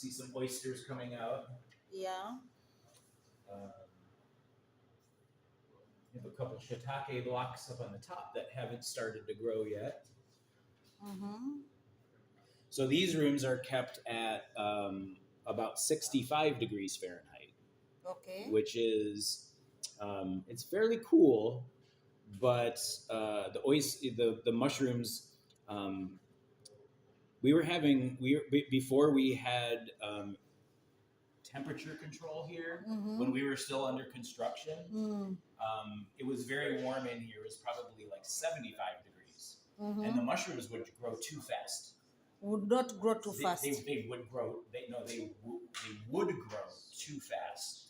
See some oysters coming out. Yeah. We have a couple shiitake blocks up on the top that haven't started to grow yet. Mm-hmm. So these rooms are kept at about 65 degrees Fahrenheit, Okay. which is it's fairly cool, but the mushrooms before we had temperature control here when we were still under construction. It was very warm in here. It was probably like 75 degrees, and the mushrooms would grow too fast. Would not grow too fast. They would grow. They would grow too fast.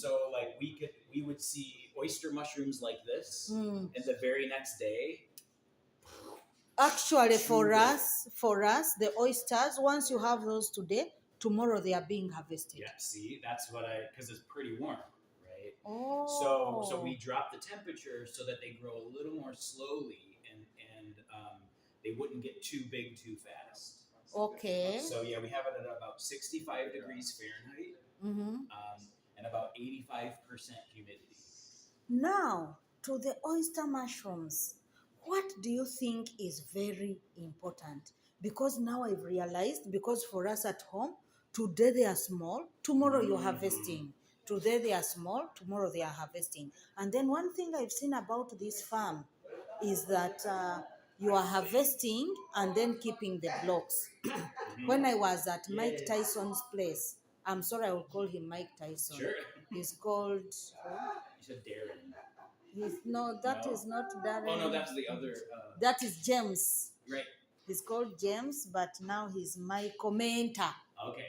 So like we would see oyster mushrooms like this, and the very next day. Actually, for us, the oysters, once you have those today, tomorrow they are being harvested. Yeah, see, that's what because it's pretty warm, right? Oh. So we drop the temperature so that they grow a little more slowly and they wouldn't get too big too fast. Okay. So yeah, we have it at about 65 degrees Fahrenheit and about 85% humidity. Now, to the oyster mushrooms, what do you think is very important? Because now I've realized, because for us at home, today they are small, tomorrow you're harvesting. Today they are small, tomorrow they are harvesting. And then one thing I've seen about this farm is that you are harvesting and then keeping the blocks. When I was at Mike Tyson's place, I'm sorry, I will call him Mike Tyson. Sure. He's called... You said Darren. No, that is not Darren. Oh no, that's the other. That is James. Right. He's called James, but now he's my commenter. Okay.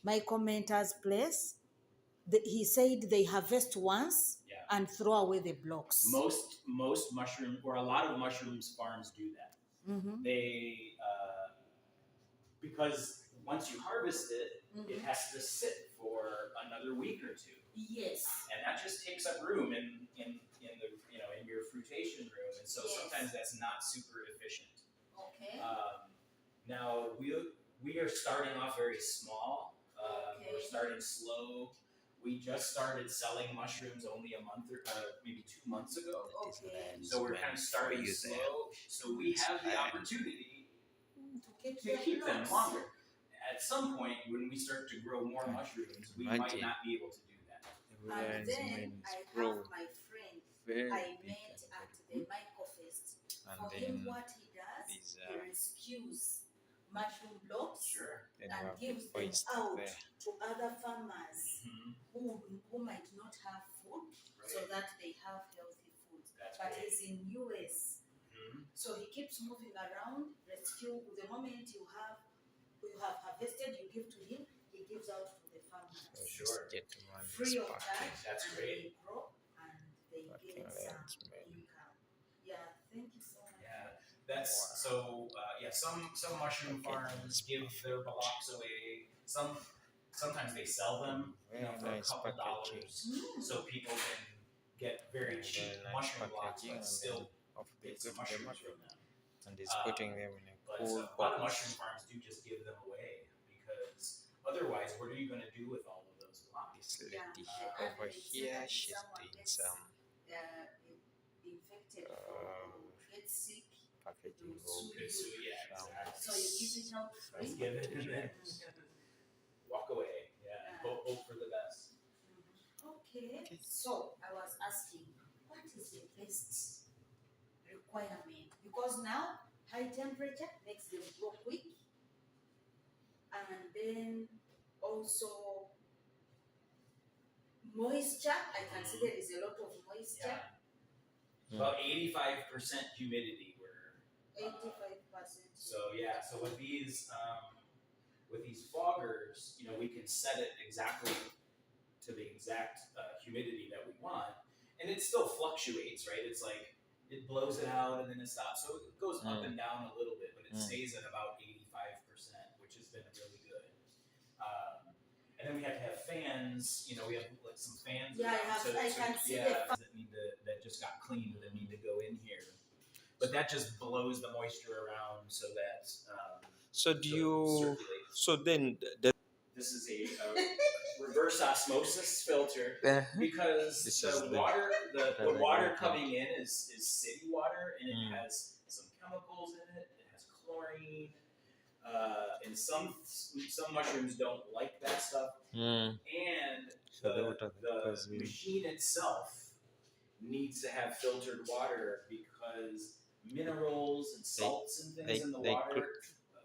My commenter's place. He said they harvest once and throw away the blocks. Most mushroom or a lot of mushrooms farms do that. They because once you harvest it, it has to sit for another week or two. Yes. And that just takes up room in the in your fruitation room, and so sometimes that's not super efficient. Okay. Now we are starting off very small. We're starting slow. We just started selling mushrooms only a month or maybe 2 months ago. Okay. So we're kind of starting slow. So we have the opportunity to keep them longer. At some point, when we start to grow more mushrooms, we might not be able to do that. And then I have my friend I met at the Mycofest. For him, what he does, he rescues mushroom blocks and gives them out to other farmers who might not have food, so that they have healthy food. But he's in US, so he keeps moving around. Rescue the moment you have harvested, you give to him. He gives out to the farmers. Sure. Free of charge. That's great. They grow and they get some income. Yeah, thank you so much. Yeah, that's so. Some mushroom farms give their blocks away. Sometimes they sell them, for a couple dollars, so people can get very cheap mushroom blocks, but still get some mushrooms from them. And he's putting them in a cool a lot of box. mushroom farms do just give them away because otherwise, what are you going to do with all of those blocks? This lady over here, she's doing some infected or get sick. packaging of So you give it out free. Let's give it and then walk away. Yeah, and hope for the best. Okay. So I was asking, what is the best requirement? Because now high temperature makes them grow quick, and then also moisture. I can see there is a lot of moisture. About 85% humidity. 85%. So with these foggers, we can set it exactly to the exact humidity that we want, and it still fluctuates, right? It's like it blows it out and then it stops, so it goes up and down a little bit, but it stays at about 85%, which has been really good. And then we have to have fans. We have like some fans. Yeah, I can see the that just got cleaned that need to go in here. But that just blows the moisture around so that So do you? circulates. So then, This this is a reverse osmosis filter because This the is the water really water good coming in is city water, and it Mm. has some chemicals in it. It has chlorine, and some mushrooms don't like that stuff. Mm. And So the water that the goes in. machine itself needs to have filtered water because minerals and salts and things in the water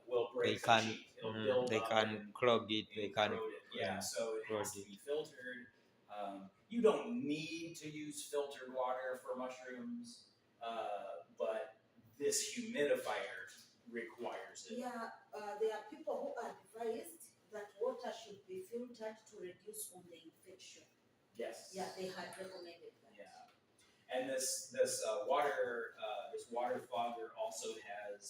will break the machine. It'll build they up can and clog it, they can corrode it. Yeah, so it has to corrode be filtered. You don't need to use filtered water for mushrooms, but this humidifier requires it. Yeah, there are people who advised that water should be filtered to reduce on the infection. Yes. Yeah, they had recommended that. Yeah, and this water fogger also has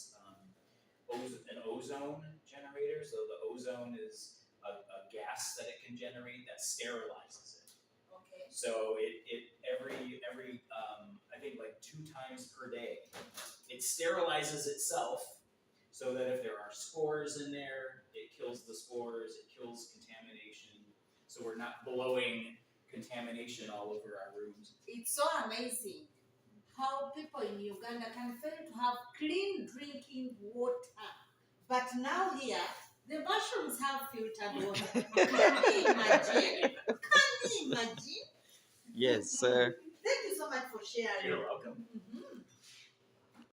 an ozone generator. So the ozone is a gas that it can generate that sterilizes it. Okay. So it every I think like 2 times per day, it sterilizes itself so that if there are spores in there, it kills the spores, it kills contamination. So we're not blowing contamination all over our rooms. It's so amazing how people in Uganda can fail to have clean drinking water. But now here, the mushrooms have filtered water. Can you imagine? Can you imagine? Yes, Thank you so much for sharing. You're welcome.